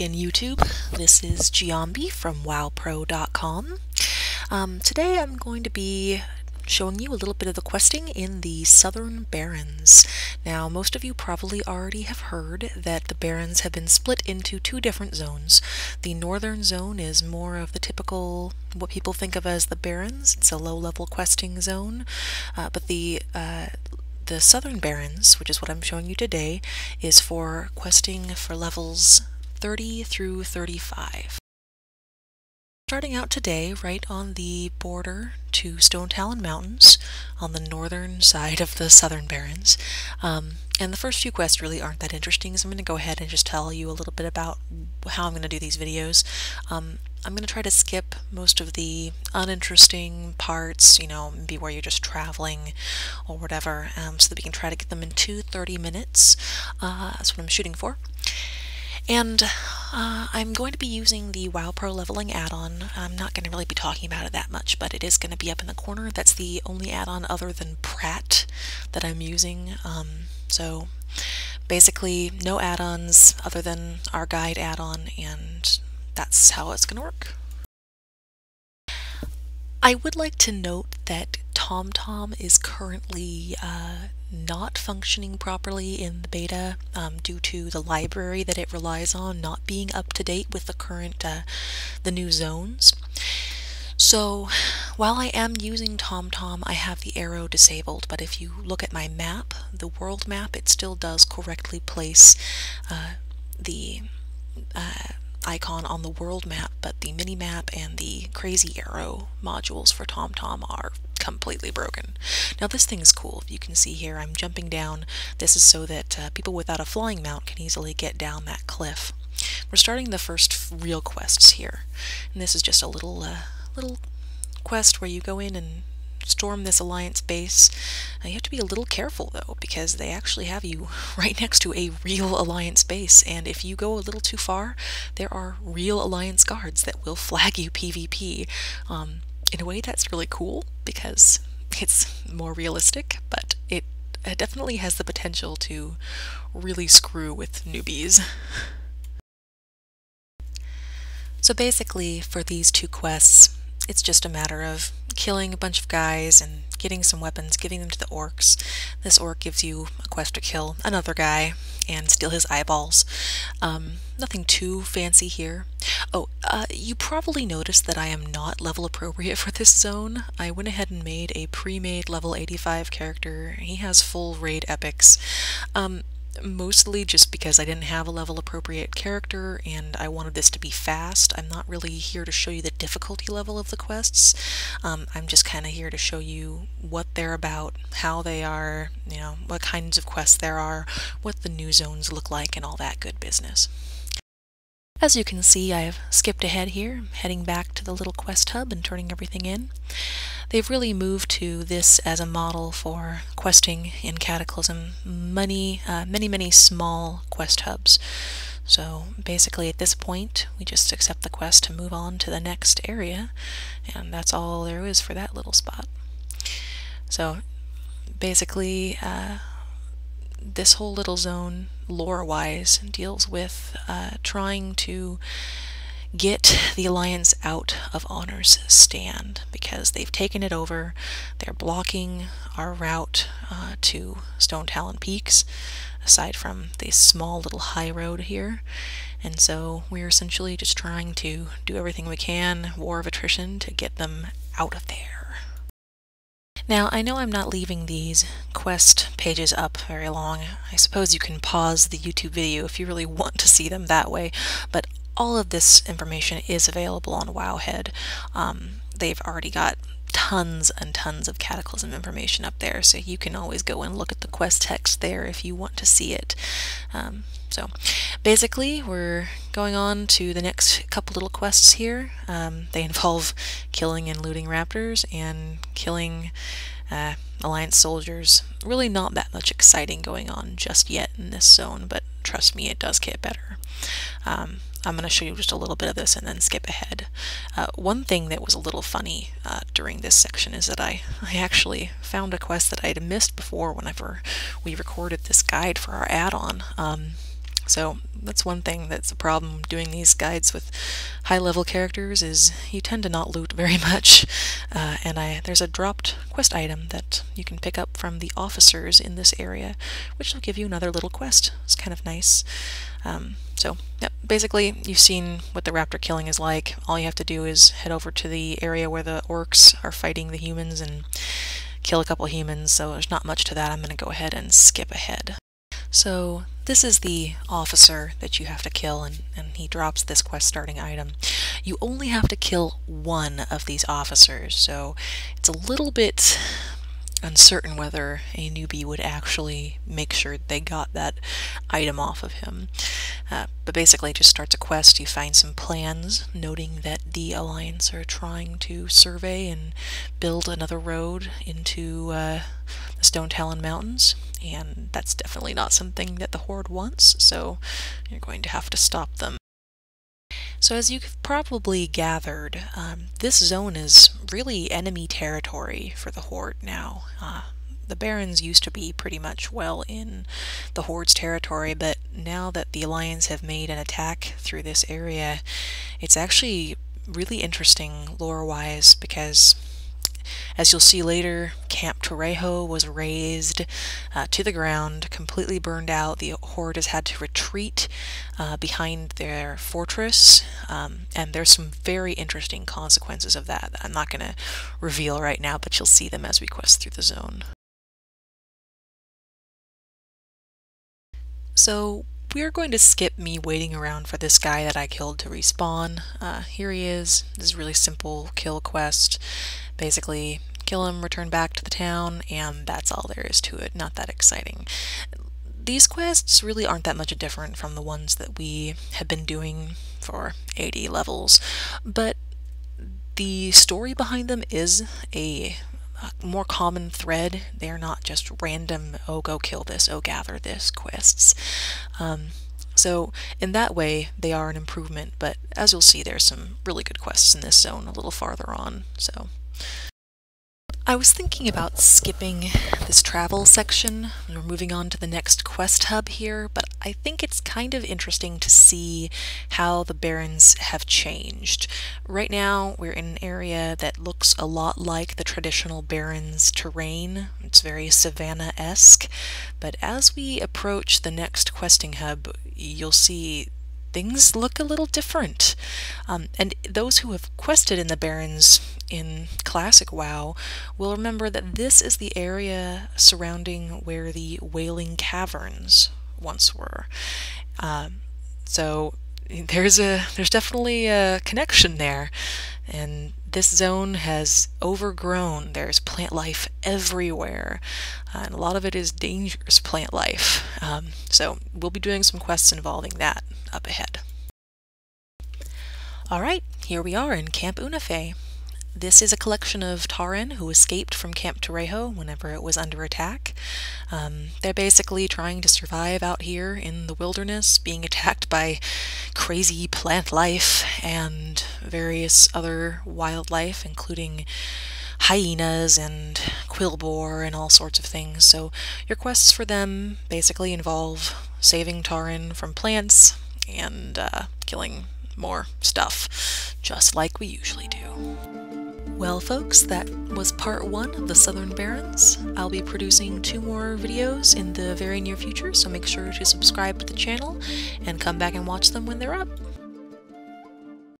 again, YouTube. This is Jiyambi from wowpro.com. Today I'm going to be showing you a little bit of the questing in the Southern Barrens. Now, most of you probably already have heard that the Barrens have been split into two different zones. The northern zone is more of the typical, what people think of as the Barrens. It's a low-level questing zone, but the Southern Barrens, which is what I'm showing you today, is for questing for levels 30 through 35. Starting out today right on the border to Stone Talon Mountains on the northern side of the Southern Barrens. And the first few quests really aren't that interesting, so I'm going to go ahead and just tell you a little bit about how I'm going to do these videos. I'm going to try to skip most of the uninteresting parts, you know, maybe where you're just traveling or whatever, so that we can try to get them into 30 minutes. That's what I'm shooting for. And I'm going to be using the WoW Pro leveling add-on. I'm not going to really be talking about it that much, but it is going to be up in the corner. That's the only add-on other than Pratt that I'm using. So basically no add-ons other than our guide add-on, and that's how it's going to work. I would like to note that TomTom is currently not functioning properly in the beta due to the library that it relies on not being up to date with the current, the new zones. So while I am using TomTom, I have the arrow disabled, but if you look at my map, the world map, it still does correctly place the icon on the world map, but the mini-map and the crazy arrow modules for TomTom are completely broken. Now this thing is cool. If you can see here, I'm jumping down. This is so that people without a flying mount can easily get down that cliff. We're starting the first real quests here, and this is just a little quest where you go in and storm this Alliance base. You have to be a little careful though, because they actually have you right next to a real Alliance base, and if you go a little too far, there are real Alliance guards that will flag you PvP. In a way that's really cool because it's more realistic, but it definitely has the potential to really screw with newbies. So basically for these two quests, it's just a matter of killing a bunch of guys and getting some weapons, giving them to the orcs. This orc gives you a quest to kill another guy and steal his eyeballs. Nothing too fancy here. Oh, you probably noticed that I am not level appropriate for this zone. I went ahead and made a pre-made level 85 character. He has full raid epics. Mostly just because I didn't have a level appropriate character and I wanted this to be fast. I'm not really here to show you the difficulty level of the quests. I'm just kind of here to show you what they're about, how they are, you know, what kinds of quests there are, what the new zones look like, and all that good business. As you can see, I've skipped ahead here, heading back to the little quest hub and turning everything in. They've really moved to this as a model for questing in Cataclysm. Many small quest hubs. So basically at this point, we just accept the quest to move on to the next area, and that's all there is for that little spot. So basically, this whole little zone, lore-wise, deals with trying to get the Alliance out of Honor's stand, because they've taken it over. They're blocking our route to Stone Talon Peaks, aside from the small little high road here. And so we're essentially just trying to do everything we can, war of attrition, to get them out of there. Now, I know I'm not leaving these quest pages up very long. I suppose you can pause the YouTube video if you really want to see them that way, but all of this information is available on Wowhead. They've already got tons and tons of Cataclysm information up there, so you can always go and look at the quest text there if you want to see it. So basically, we're going on to the next couple little quests here. They involve killing and looting raptors and killing Alliance soldiers. Really not that much exciting going on just yet in this zone, but trust me, it does get better. I'm going to show you just a little bit of this and then skip ahead. One thing that was a little funny during this section is that I actually found a quest that I had missed before whenever we recorded this guide for our add-on. So that's one thing that's a problem doing these guides with high-level characters, is you tend to not loot very much. There's a dropped quest item that you can pick up from the officers in this area, which will give you another little quest. It's kind of nice. Yep, basically you've seen what the raptor killing is like. All you have to do is head over to the area where the orcs are fighting the humans and kill a couple humans, so there's not much to that. I'm going to go ahead and skip ahead. So this is the officer that you have to kill, and he drops this quest starting item. You only have to kill one of these officers, so it's a little bit uncertain whether a newbie would actually make sure they got that item off of him. But basically it just starts a quest. You find some plans noting that the Alliance are trying to survey and build another road into the Stone Talon Mountains, and that's definitely not something that the Horde wants, so you're going to have to stop them. So as you've probably gathered, this zone is really enemy territory for the Horde now. The Barrens used to be pretty much well in the Horde's territory, but now that the Alliance have made an attack through this area, it's actually really interesting lore-wise, because as you'll see later, Camp Torrejo was razed to the ground, completely burned out. The Horde has had to retreat behind their fortress, and there's some very interesting consequences of that I'm not going to reveal right now, but you'll see them as we quest through the zone. So we're going to skip me waiting around for this guy that I killed to respawn. Here he is. This is a really simple kill quest. Basically, kill him, return back to the town, and that's all there is to it. Not that exciting. These quests really aren't that much different from the ones that we have been doing for 80 levels, but the story behind them is a more common thread. They're not just random, oh go kill this, oh gather this quests. So in that way they are an improvement, but as you'll see there's some really good quests in this zone a little farther on. So I was thinking about skipping this travel section and we're moving on to the next quest hub here, but I think it's kind of interesting to see how the Barrens have changed. Right now we're in an area that looks a lot like the traditional Barrens terrain. It's very savanna-esque, but as we approach the next questing hub, you'll see things look a little different. And those who have quested in the Barrens in classic WoW will remember that this is the area surrounding where the Wailing Caverns once were. So there's definitely a connection there, and this zone has overgrown. There's plant life everywhere, and a lot of it is dangerous plant life. So we'll be doing some quests involving that up ahead. Alright, here we are in Camp Unafe. This is a collection of Tauren who escaped from Camp Torrejo whenever it was under attack. They're basically trying to survive out here in the wilderness, being attacked by crazy plant life and various other wildlife, including hyenas and quillboar and all sorts of things. So your quests for them basically involve saving Tauren from plants and killing more stuff, just like we usually do. Well folks, that was part 1 of the Southern Barrens. I'll be producing 2 more videos in the very near future, so make sure to subscribe to the channel and come back and watch them when they're up.